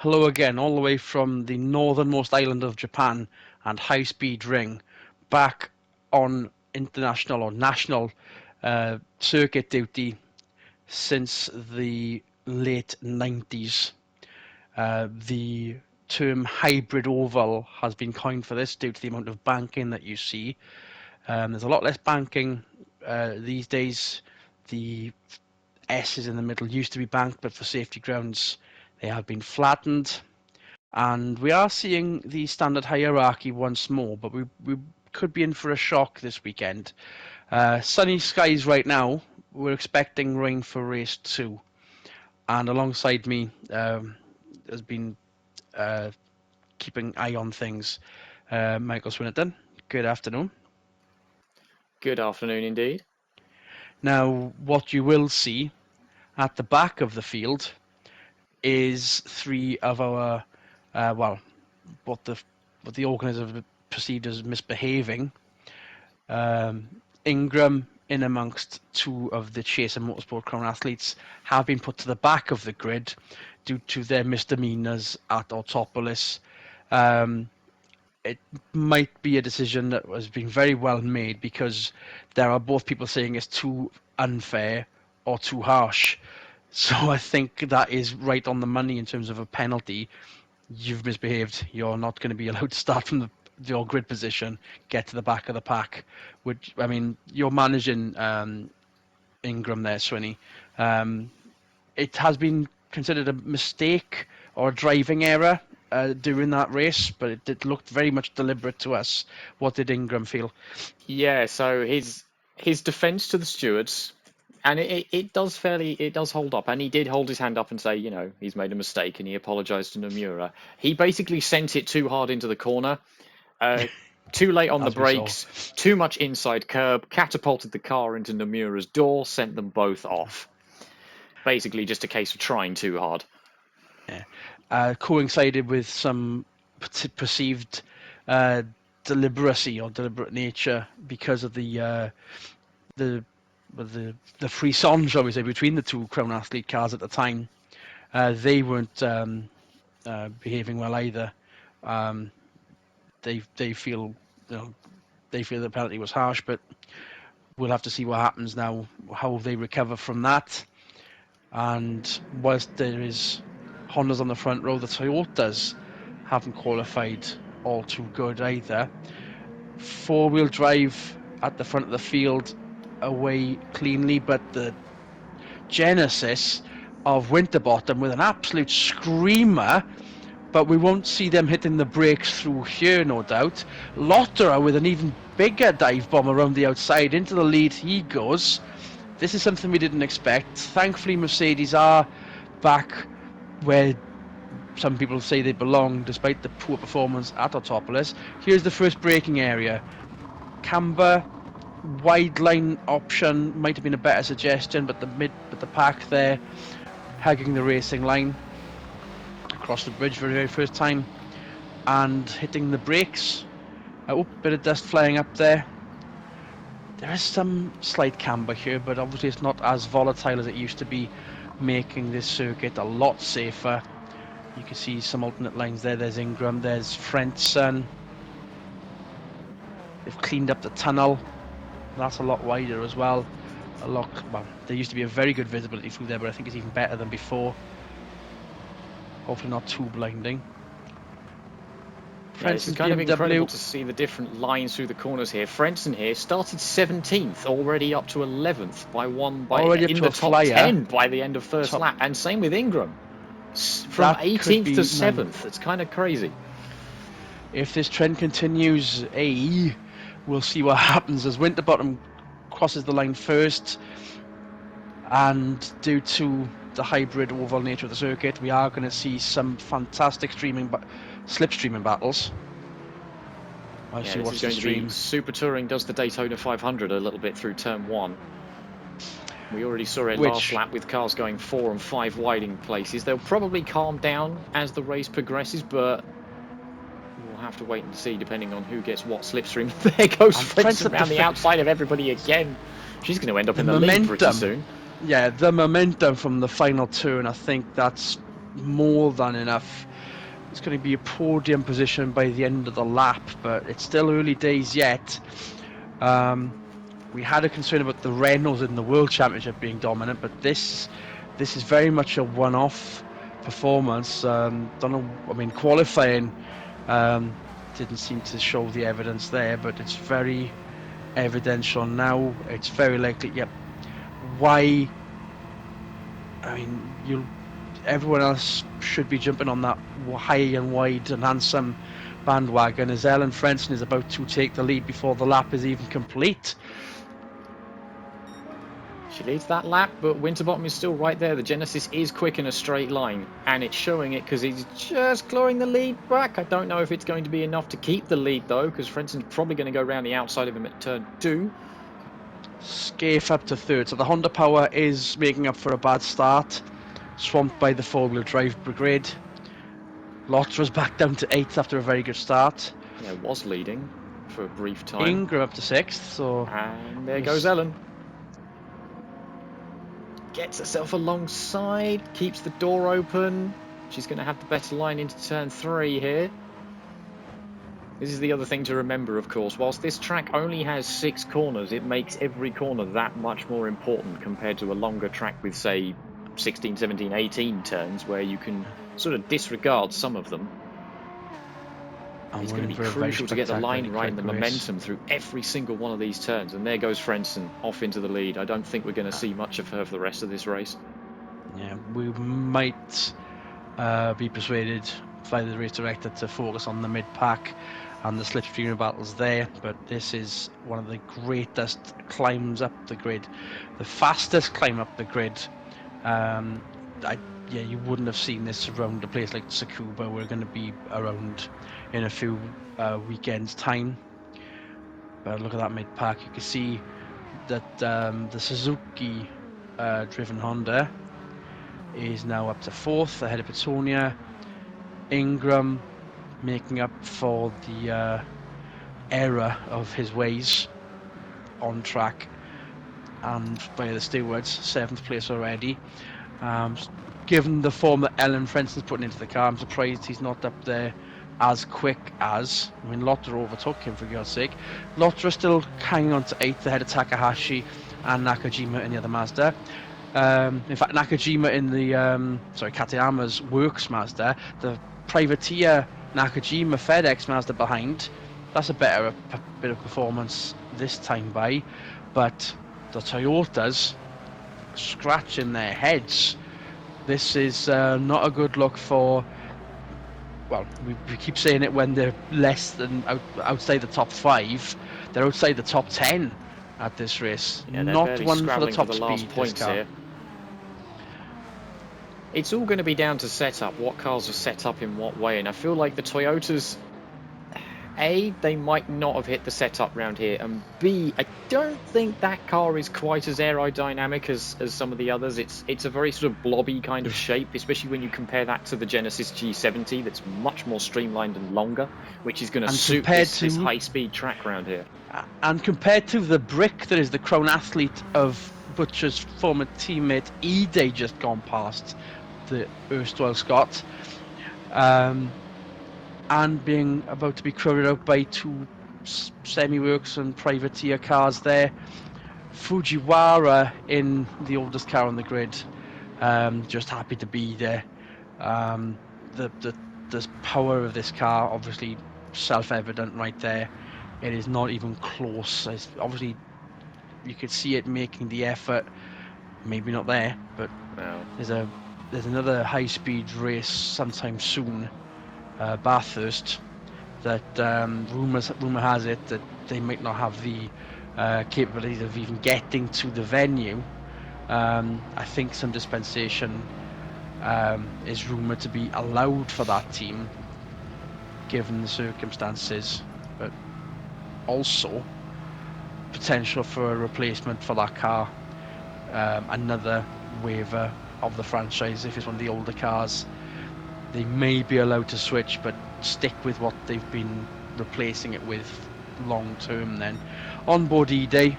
Hello again, all the way from the northernmost island of Japan and high-speed ring, back on international or national circuit duty since the late 90s. The term hybrid oval has been coined for this due to the amount of banking that you see. There's a lot less banking these days. The S's in the middle used to be banked, but for safety grounds, they have been flattened. And we are seeing the standard hierarchy once more, but we could be in for a shock this weekend. Sunny skies right now. We're expecting rain for race 2. And alongside me has been keeping eye on things, Michael Swinnerton. Good afternoon. Good afternoon indeed. Now, what you will see at the back of the field is three of our, what the organisers have perceived as misbehaving. Ingram, in amongst two of the Chaser Motorsport Crown athletes, have been put to the back of the grid due to their misdemeanors at Autopolis. It might be a decision that has been very well made because there are both people saying it's too unfair or too harsh. So I think that is right on the money in terms of a penalty. You've misbehaved. You're not going to be allowed to start from your grid position, get to the back of the pack. Which, I mean, you're managing Ingram there, Swinney. It has been considered a mistake or a driving error during that race, but it looked very much deliberate to us. What did Ingram feel? Yeah, so his defence to the stewards, and it does hold up, and he did hold his hand up and say, he's made a mistake, and he apologised to Nomura. He basically sent it too hard into the corner, too late on the brakes, too much inside curb, catapulted the car into Nomura's door, sent them both off. Basically, just a case of trying too hard. Yeah, coincided with some perceived deliberacy or deliberate nature because of the frisson, shall we say, between the two Crown Athlete cars at the time. They weren't behaving well either. They feel the penalty was harsh, but we'll have to see what happens now, how they recover from that. And whilst there is Hondas on the front row, the Toyotas haven't qualified all too good either. Four-wheel drive at the front of the field away cleanly, but the Genesis of Winterbottom with an absolute screamer, but we won't see them hitting the brakes through here, no doubt. Lotterer with an even bigger dive bomb around the outside. Into the lead he goes. This is something we didn't expect. Thankfully, Mercedes are back where some people say they belong, despite the poor performance at Autopolis. Here's the first braking area. Camber, wide line option might have been a better suggestion, but the pack there, hugging the racing line across the bridge for the very first time, and hitting the brakes. Bit of dust flying up there. There is some slight camber here, but obviously it's not as volatile as it used to be, making this circuit a lot safer. You can see some alternate lines there. There's Ingram, there's Frentzen. They've cleaned up the tunnel. That's a lot wider as well. There used to be a very good visibility through there, but I think it's even better than before. Hopefully not too blinding. Yeah, it's kind of incredible to see the different lines through the corners here. Frentzen here started 17th, already up to 11th in the top 10 by the end of first lap, and same with Ingram, from 18th to 7th. It's kind of crazy. If this trend continues, we'll see what happens as Winterbottom crosses the line first, and due to the hybrid oval nature of the circuit, we are going to see some fantastic slipstreaming battles. This is going to be Super Touring does the Daytona 500 a little bit through turn 1. We already saw it last lap with cars going 4 and 5 wide in places. They'll probably calm down as the race progresses, but we'll have to wait and see depending on who gets what slipstream. There goes Frentzen around the outside of everybody again. She's going to end up in the lead pretty soon. Yeah, the momentum from the final turn, I think that's more than enough. It's going to be a podium position by the end of the lap, but it's still early days yet. We had a concern about the Renaults in the World Championship being dominant, but this is very much a one-off performance. Don't know. I mean, qualifying didn't seem to show the evidence there, but it's very evidential now. It's very likely. Yep. Why? I mean, everyone else should be jumping on that high and wide and handsome bandwagon as Ellen Frentzen is about to take the lead before the lap is even complete. She leads that lap, but Winterbottom is still right there. The Genesis is quick in a straight line, and it's showing it because he's just clawing the lead back. I don't know if it's going to be enough to keep the lead, though, because Frenzen's probably going to go around the outside of him at turn 2. Scaife up to third, so the Honda Power is making up for a bad start, swamped by the four-wheel drive brigade. Lottra's back down to 8th after a very good start. Yeah, was leading for a brief time. Ingram up to 6th, so... And there goes Ellen. Gets herself alongside, keeps the door open. She's going to have the better line into turn 3 here. This is the other thing to remember, of course. Whilst this track only has 6 corners, it makes every corner that much more important compared to a longer track with, say, 16, 17, 18 turns, where you can sort of disregard some of them. It's going to be crucial to get the line right and the momentum through every single one of these turns. And there goes Frentzen off into the lead. I don't think we're going to see much of her for the rest of this race. Yeah, we might be persuaded by the race director to focus on the mid-pack and the slipstream battles there, but this is one of the greatest climbs up the grid, the fastest climb up the grid. You wouldn't have seen this around a place like Tsukuba. We're going to be around in a few weekends' time. But look at that mid-pack. You can see that the Suzuki driven Honda is now up to 4th ahead of Petonia. Ingram making up for the error of his ways on track and by the stewards, 7th place already. Given the form that Ellen Frenzen's putting into the car, I'm surprised he's not up there as quick as... I mean, Lottra overtook him, for God's sake. Lottra still hanging on to 8th ahead of Takahashi and Nakajima in the other Mazda. In fact, Nakajima in the... Katayama's Works Mazda. The Privateer Nakajima FedEx Mazda behind. That's a bit of performance this time by. But the Toyotas scratching their heads. This is not a good look for... Well, we keep saying it when they're less than outside the top 5. They're outside the top 10 at this race. Yeah, not one for the top for the last speed. Points here. It's all going to be down to setup, what cars are set up in what way, and I feel like the Toyotas, A, they might not have hit the setup round here, and B, I don't think that car is quite as aerodynamic as some of the others. It's a very sort of blobby kind of shape, especially when you compare that to the Genesis G70 that's much more streamlined and longer, which is going to suit this high-speed track round here. And compared to the brick that is the Crown Athlete of Butcher's former teammate E-Day just gone past, the erstwhile Scott, and being about to be crowded out by 2 semi-works and privateer cars there. Fujiwara in the oldest car on the grid, just happy to be there. The power of this car, obviously self-evident right there. It is not even close. Obviously, you could see it making the effort. Maybe not there, but no. There's another high-speed race sometime soon, Bathurst, that rumor has it that they might not have the capabilities of even getting to the venue. I think some dispensation is rumored to be allowed for that team, given the circumstances, but also potential for a replacement for that car, another waiver of the franchise if it's one of the older cars. They may be allowed to switch, but stick with what they've been replacing it with long term then. On board E-Day,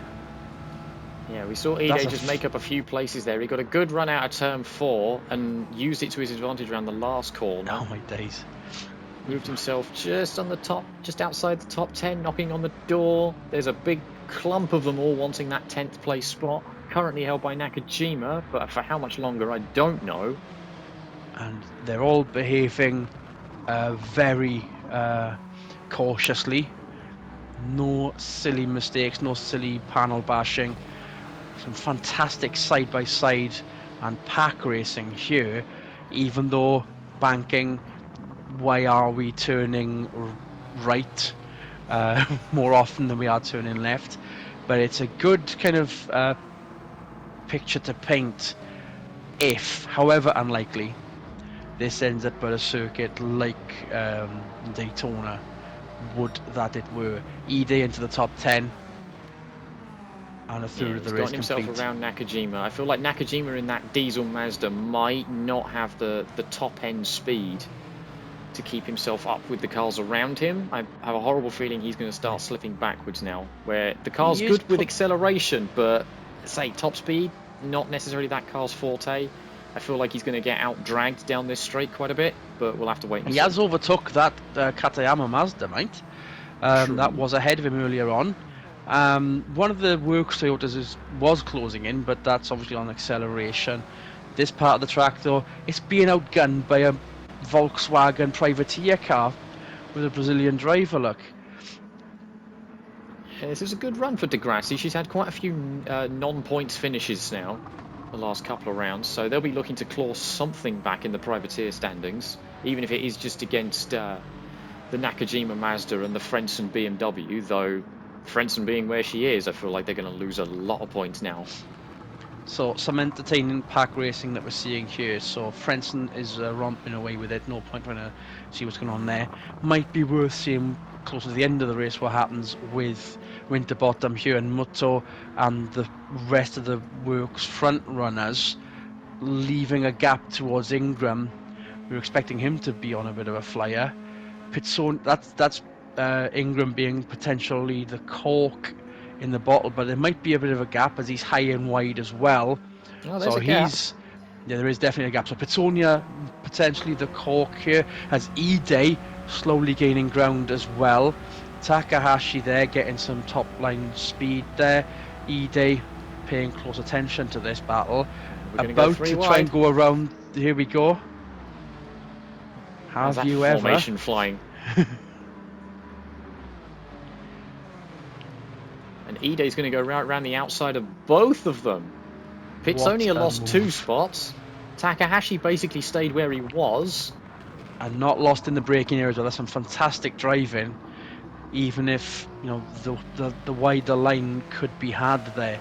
Yeah, we saw Ide just make up a few places there. He got a good run out of turn 4 and used it to his advantage around the last corner. Oh my days. Moved himself just on the top, just outside the top 10, knocking on the door. There's a big clump of them all wanting that 10th place spot. Currently held by Nakajima, but for how much longer, I don't know. And they're all behaving very cautiously. No silly mistakes, no silly panel bashing. Some fantastic side-by-side and pack racing here, even though banking, why are we turning right more often than we are turning left? But it's a good kind of picture to paint if, however unlikely, this ends up at a circuit like Daytona, would that it were. Ide into the top 10 and a third of the race he's gotten himself around Nakajima. I feel like Nakajima in that diesel Mazda might not have the top end speed to keep himself up with the cars around him. I have a horrible feeling he's going to start slipping backwards now, where the car's good with acceleration, but say top speed, not necessarily that car's forte. I feel like he's going to get out dragged down this straight quite a bit, but we'll have to wait and see. He has overtook that Katayama Mazda, mate. That was ahead of him earlier on. One of the works Toyotas was closing in, but that's obviously on acceleration. This part of the track, though, it's being outgunned by a Volkswagen privateer car with a Brazilian driver, look. Yeah, this is a good run for Degrassi. She's had quite a few non-points finishes now, the last couple of rounds, so they'll be looking to claw something back in the privateer standings, even if it is just against the Nakajima Mazda and the Frentzen BMW, though Frentzen being where she is, I feel like they're going to lose a lot of points now. So some entertaining pack racing that we're seeing here. So Frentzen is romping away with it. No point trying to see what's going on there. Might be worth seeing close to the end of the race what happens with Winterbottom here and Muto and the rest of the works front runners, leaving a gap towards Ingram. We were expecting him to be on a bit of a flyer. That's Ingram being potentially the cork in the bottle, but there might be a bit of a gap as he's high and wide as well. Oh, there's a gap. Yeah, there is definitely a gap. So Pitsonia potentially the cork here, as Ide slowly gaining ground as well. Takahashi there getting some top line speed there. Ide paying close attention to this battle. About to try and go around. Here we go. Have you ever? Formation flying. And Ide's going to go right around the outside of both of them. Pitsonia lost 2 spots. Takahashi basically stayed where he was. And not lost in the braking area as well. That's some fantastic driving. Even if, you know, the wider line could be had there.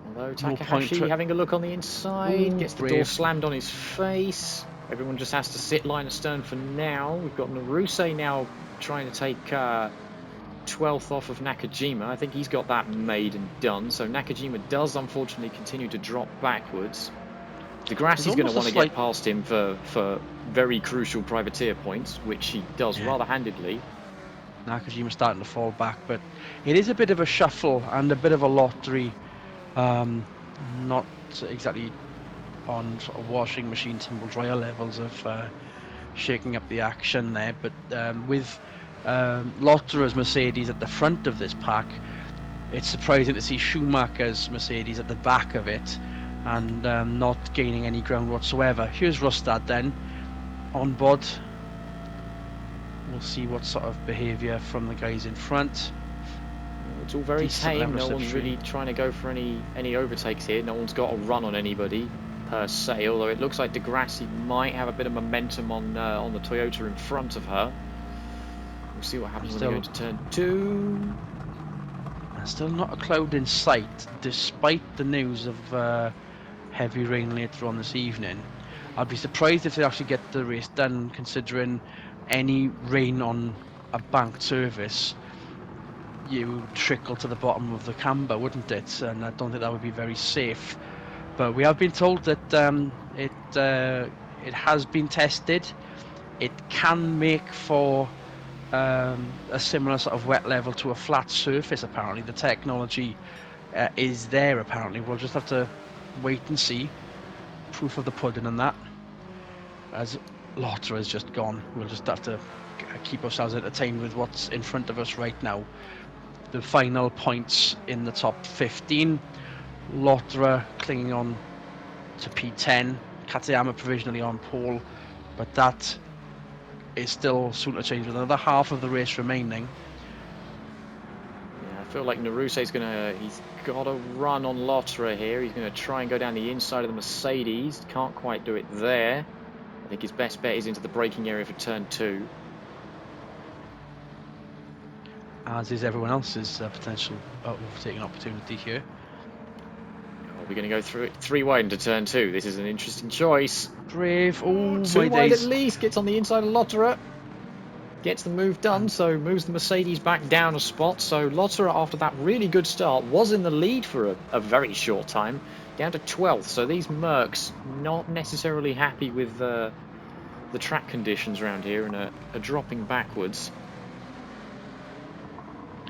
Although Takahashi having a look on the inside, gets the door slammed on his face. Everyone just has to sit line astern for now. We've got Naruse now trying to take 12th off of Nakajima. I think he's got that made and done. So Nakajima does unfortunately continue to drop backwards. Degrassi's going to want to get past him for very crucial privateer points, which he does rather handedly. Nakajima starting to fall back, but it is a bit of a shuffle and a bit of a lottery. Not exactly on sort of washing machine tumble dryer levels of shaking up the action there, but with Lotterer's Mercedes at the front of this pack, it's surprising to see Schumacher's Mercedes at the back of it and not gaining any ground whatsoever. Here's Rustad then on board. We'll see what sort of behaviour from the guys in front. It's all very tame. No one's really trying to go for any overtakes here. No one's got a run on anybody per se, although it looks like Degrassi might have a bit of momentum on the Toyota in front of her. We'll see what happens when they go into turn 2. Still not a cloud in sight, despite the news of heavy rain later on this evening. I'd be surprised if they actually get the race done, considering any rain on a banked surface, you would trickle to the bottom of the camber, wouldn't it? And I don't think that would be very safe. But we have been told that it has been tested. It can make for a similar sort of wet level to a flat surface. Apparently, the technology is there. Apparently, we'll just have to wait and see. Proof of the pudding and that. As Lotter has just gone, we'll just have to keep ourselves entertained with what's in front of us right now. The final points in the top 15. Lotra clinging on to P10. Katayama provisionally on pole, but that is still soon to change with another half of the race remaining. Yeah, I feel like Naruse's he's got a run on Lotterer here. He's going to try and go down the inside of the Mercedes. Can't quite do it there. I think his best bet is into the braking area for turn 2. As is everyone else's potential overtaking opportunity here. Are we going to go through it 3 wide into turn 2? This is an interesting choice. Brave. Oh, 2 my wide days. at least. Gets on the inside of Lotterer. Gets the move done, so moves the Mercedes back down a spot. So Lotterer, after that really good start, was in the lead for a very short time, down to 12th. So these Mercs not necessarily happy with the track conditions around here and are dropping backwards.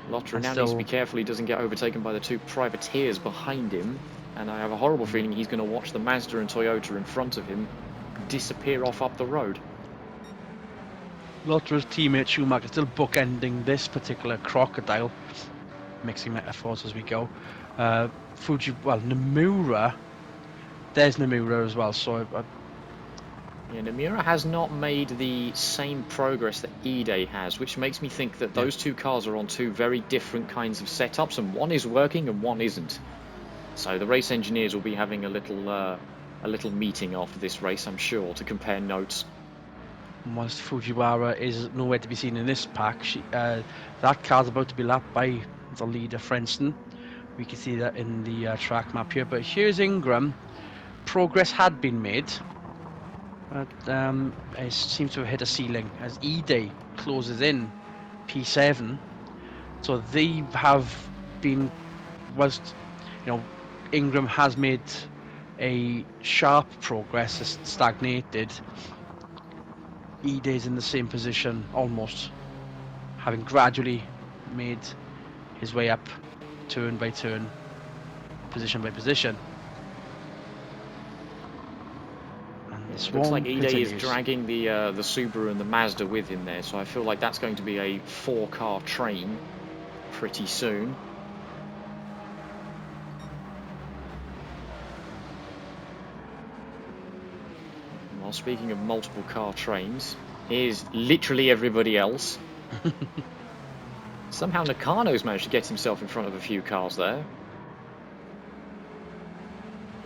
Lotterer now needs to be careful he doesn't get overtaken by the 2 privateers behind him. And I have a horrible feeling he's going to watch the Mazda and Toyota in front of him disappear off up the road. Lotterer's teammate Schumacher still bookending this particular crocodile, mixing metaphors as we go. Nomura, there's Nomura as well, so yeah, Nomura has not made the same progress that Ide has, which makes me think that those 2 cars are on 2 very different kinds of setups, and one is working and one isn't. So the race engineers will be having a little meeting after this race, I'm sure, to compare notes. Whilst Fujiwara is nowhere to be seen in this pack, that car's about to be lapped by the leader, Frentzen. We can see that in the track map here. But here's Ingram. Progress had been made, but it seems to have hit a ceiling as Ide closes in P7. So they have been, whilst Ingram has made a sharp progress, stagnated. Ide is in the same position, almost, having gradually made his way up, turn by turn, position by position. And it looks like Ide is dragging the Subaru and the Mazda with him there, so I feel like that's going to be a 4-car train pretty soon. Well, speaking of multiple car trains, here's literally everybody else. Somehow Nakano's managed to get himself in front of a few cars there.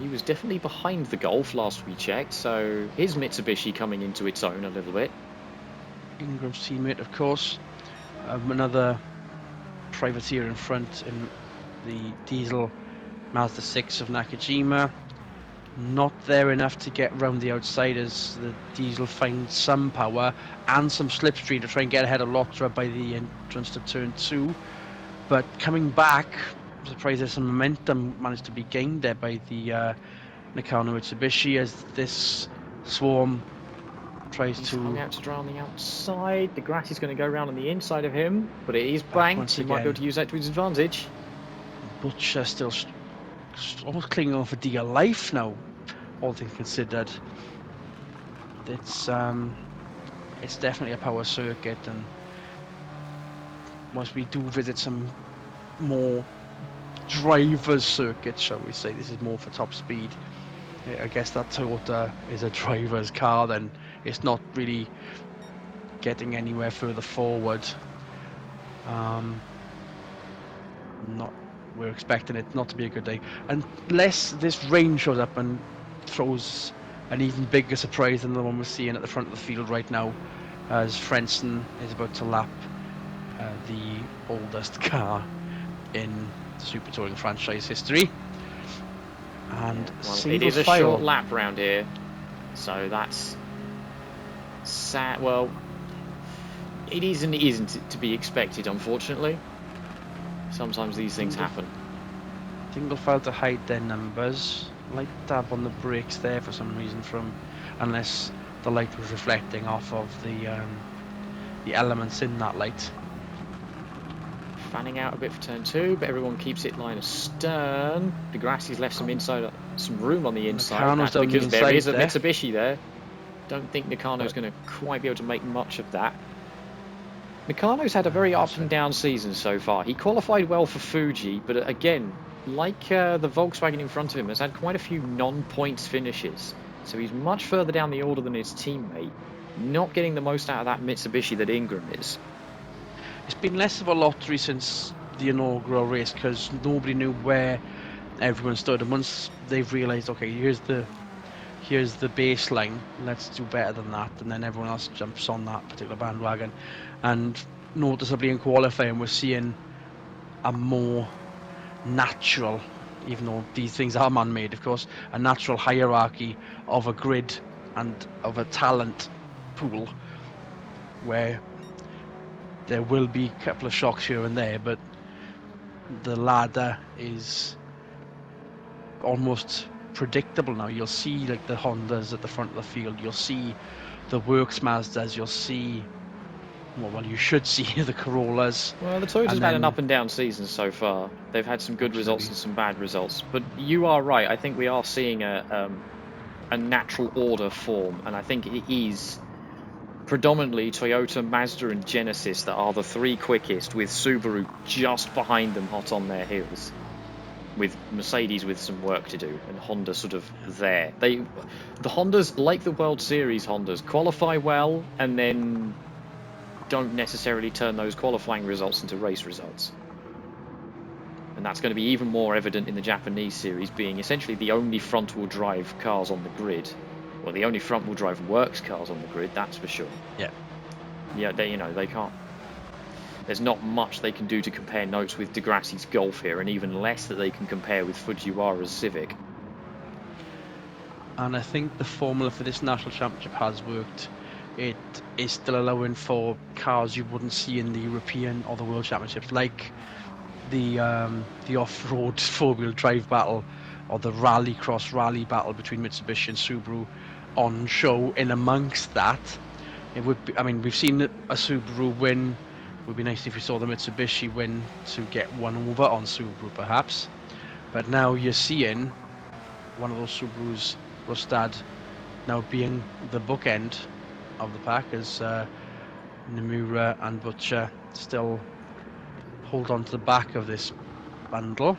He was definitely behind the Golf last we checked, so his Mitsubishi coming into its own a little bit. Ingram's teammate, of course. Another privateer in front in the diesel Mazda 6 of Nakajima. Not there enough to get round the outsiders. The diesel finds some power and some slipstream to try and get ahead of Lotterer by the entrance to turn 2. But coming back, I'm surprised there's some momentum managed to be gained there by the Nakano Mitsubishi as this swarm tries He's to... hung out to dry on the outside. The grass is going to go around on the inside of him, but it is banked. He might be able to use that to his advantage. Butcher still almost clinging on for dear life now, all things considered. It's definitely a power circuit, and once we do visit some more drivers circuits, shall we say, this is more for top speed. I guess that Toyota is a driver's car, then it's not really getting anywhere further forward. We're expecting it not to be a good day, unless this rain shows up and throws an even bigger surprise than the one we're seeing at the front of the field right now, as Frentzen is about to lap the oldest car in Super Touring franchise history. And it is a short lap round here, so that's sad. Well, it is and it isn't to be expected, unfortunately. Sometimes these things happen. Single file to hide their numbers. Light tab on the brakes there for some reason, unless the light was reflecting off of the elements in that light. Fanning out a bit for turn 2, but everyone keeps it line astern. Degrassi's left some room on the inside. Nakano's That's down the because there inside is a there. Mitsubishi there. Don't think Nakano's going to quite be able to make much of that. Nakano's had a very up and down season so far. He qualified well for Fuji, but again, like the Volkswagen in front of him, has had quite a few non-points finishes. So he's much further down the order than his teammate, not getting the most out of that Mitsubishi that Ingram is. It's been less of a lottery since the inaugural race because nobody knew where everyone stood. And once they've realised, okay, here's the baseline, let's do better than that, and then everyone else jumps on that particular bandwagon. And noticeably in qualifying, we're seeing a more natural, even though these things are man-made, of course, a natural hierarchy of a grid and of a talent pool where there will be a couple of shocks here and there, but the ladder is almost predictable now. You'll see like the Hondas at the front of the field, you'll see the Works Mazdas, you'll see, well, you should see the Corollas. Well, the Toyotas have had an up and down season so far. They've had some good results and some bad results. But you are right. I think we are seeing a natural order form, and I think it is predominantly Toyota, Mazda, and Genesis that are the three quickest, with Subaru just behind them, hot on their heels. With Mercedes with some work to do, and Honda sort of there. The Hondas, like the World Series Hondas, qualify well and then don't necessarily turn those qualifying results into race results. And that's going to be even more evident in the Japanese series, being essentially the only front-wheel drive cars on the grid. Well, the only front-wheel drive works cars on the grid, that's for sure. Yeah. Yeah, they can't. There's not much they can do to compare notes with Degrassi's Golf here, and even less that they can compare with Fujiwara's Civic. And I think the formula for this national championship has worked. It is still allowing for cars you wouldn't see in the European or the World Championships, like the off-road four-wheel drive battle or the rallycross rally battle between Mitsubishi and Subaru on show. In amongst that, it would be, I mean, we've seen a Subaru win. It would be nice if we saw the Mitsubishi win to get one over on Subaru, perhaps. But now you're seeing one of those Subarus, Rostad, now being the bookend of the pack as Nomura and Butcher still hold on to the back of this bundle.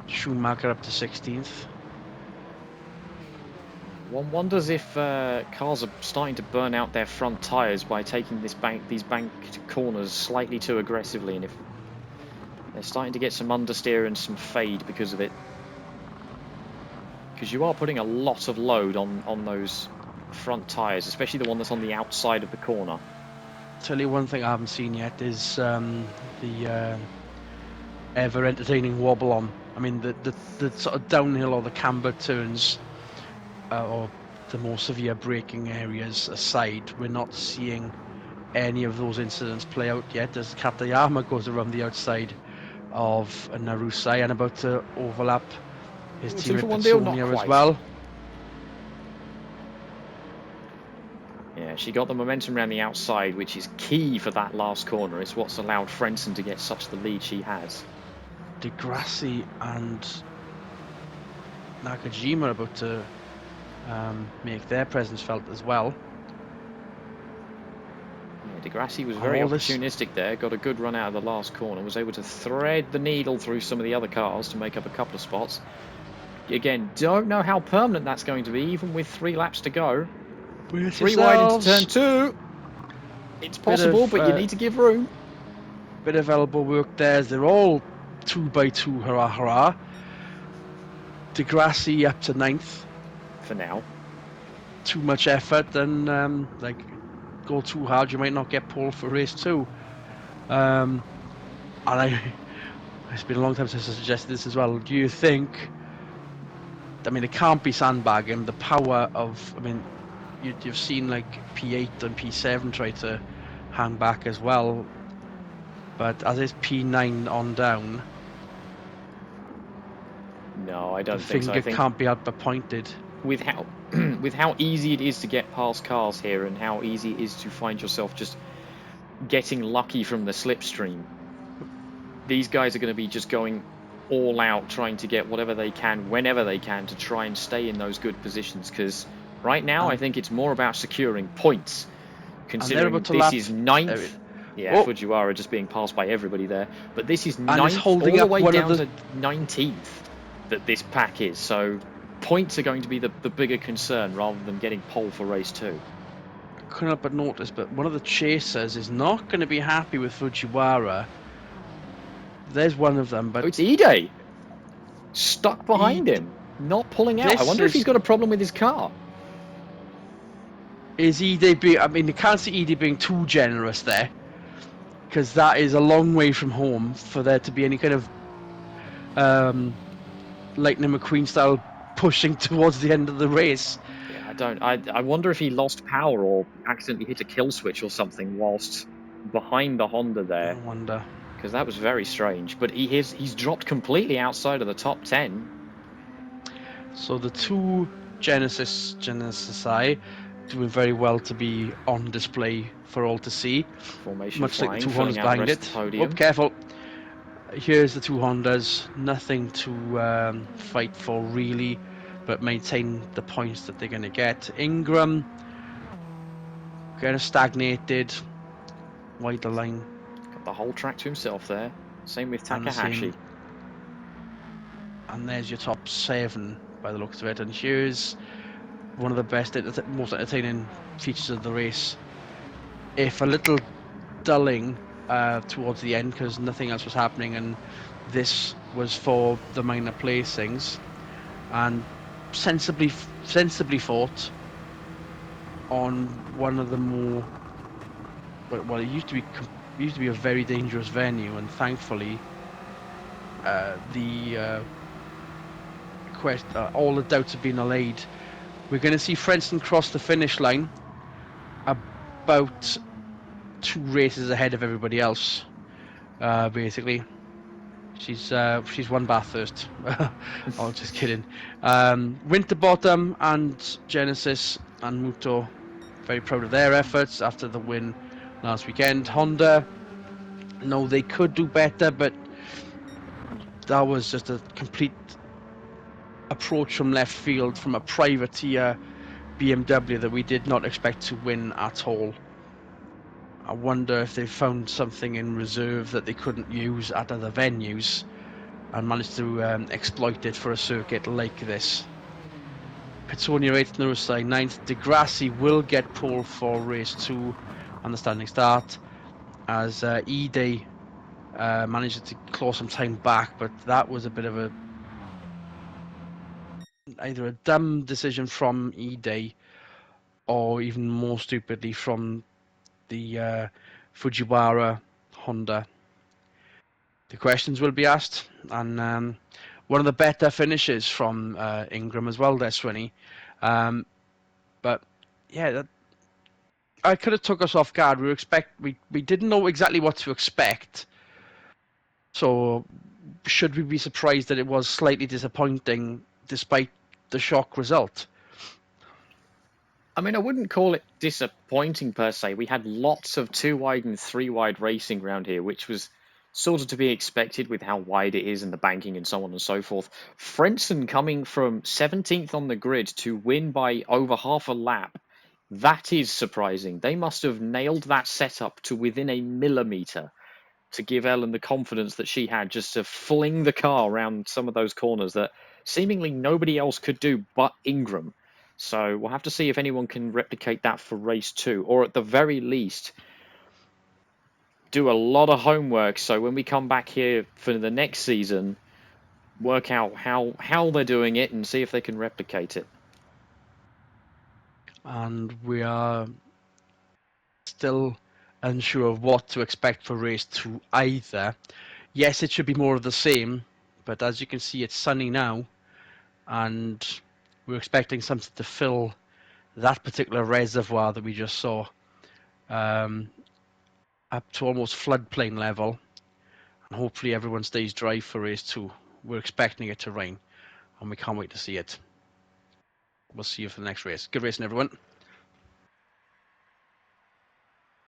Schumacher up to 16th. One wonders if cars are starting to burn out their front tyres by taking these banked corners slightly too aggressively, and if they're starting to get some understeer and some fade because of it. Because you are putting a lot of load on those front tyres, especially the one that's on the outside of the corner. Tell you one thing I haven't seen yet is the ever entertaining wobble on. I mean the sort of downhill or the camber turns or the more severe braking areas aside, we're not seeing any of those incidents play out yet as Katayama goes around the outside of Narusai and about to overlap his teammate Petsonia as well. Yeah, she got the momentum around the outside, which is key for that last corner. It's what's allowed Frentzen to get such the lead she has. Degrassi and Nakajima are about to make their presence felt as well. Yeah, Degrassi was very opportunistic there, got a good run out of the last corner, was able to thread the needle through some of the other cars to make up a couple of spots. Again, don't know how permanent that's going to be, even with 3 laps to go. 3 wide into turn 2. It's possible, but you need to give room. Bit of elbow work there. They're all 2x2, hurrah, hurrah. Degrassi up to 9th. For now. Too much effort and go too hard, you might not get pole for race 2. And it's been a long time since I suggested this as well. Do you think, I mean, it can't be sandbagging, the power of, I mean, you've seen like P8 and P7 try to hang back as well, but as it's P9 on down, no, I don't think so. The finger can't be out but pointed. with how with how easy it is to get past cars here and how easy it is to find yourself just getting lucky from the slipstream, these guys are going to be just going all out trying to get whatever they can whenever they can to try and stay in those good positions, because right now I think it's more about securing points, And they're about considering to this lap. is ninth. Yeah, Oh, Fujiwara just being passed by everybody there, but this is and it's ninth holding all the up way one of down the. to 19th that this pack is, so points are going to be the bigger concern rather than getting pole for race 2. Couldn't help but notice, but one of the chasers is not going to be happy with Fujiwara. There's one of them, but Oh, it's Ide stuck behind Ide, him, not pulling out. I this wonder if he's is got a problem with his car. Ide being. I mean, you can't see Ide being too generous there, because that is a long way from home for there to be any kind of Lightning McQueen style pushing towards the end of the race. Yeah, I don't. I wonder if he lost power or accidentally hit a kill switch or something whilst behind the Honda I there, wonder. because that was very strange. But he's dropped completely outside of the top 10. So the two Genesis I doing very well to be on display for all to see. Formation Much like the flying, two filling Hondas out the behind rest of the it. Oh, podium. careful. Here's the two Hondas. Nothing to fight for really, but maintain the points that they're going to get. Ingram kind of stagnated. Wide the line. Got the whole track to himself there. Same with And the same. Takahashi. And there's your top 7 by the looks of it. And here's one of the best, most entertaining features of the race. If a little dulling towards the end because nothing else was happening, and this was for the minor placings, and sensibly fought on one of the more well, it used to be a very dangerous venue, and thankfully all the doubts have been allayed. We're going to see Frenson cross the finish line about 2 races ahead of everybody else. Basically, she's won Bathurst. Oh, just kidding. Winterbottom and Genesis and Muto, very proud of their efforts after the win last weekend. Honda, no, they could do better, but that was just a complete approach from left field from a privateer BMW that we did not expect to win at all. I wonder if they found something in reserve that they couldn't use at other venues and managed to exploit it for a circuit like this. Petsonia 8th, Nurusai 9th. Degrassi will get pole for race 2 on the standing start as Ide managed to claw some time back, but that was a bit of either a dumb decision from Ide or even more stupidly from the Fujiwara Honda. The questions will be asked, and one of the better finishes from Ingram as well there, Swinny. But yeah, I could have took us off guard. We didn't know exactly what to expect. So should we be surprised that it was slightly disappointing despite the shock result? I mean, I wouldn't call it disappointing per se. We had lots of 2 wide and 3 wide racing around here, which was sort of to be expected with how wide it is and the banking and so on and so forth. Frenson coming from 17th on the grid to win by over half a lap. That is surprising. They must have nailed that setup to within a millimetre to give Ellen the confidence that she had just to fling the car around some of those corners that seemingly nobody else could do but Ingram. So we'll have to see if anyone can replicate that for race 2, or at the very least, do a lot of homework. So when we come back here for the next season, work out how they're doing it and see if they can replicate it. And we are still unsure of what to expect for race 2 either. Yes, it should be more of the same, but as you can see, it's sunny now, and we're expecting something to fill that particular reservoir that we just saw um, up to almost floodplain level, and hopefully everyone stays dry for race 2. We're expecting it to rain, and we can't wait to see it. we'll see you for the next race. Good racing, everyone.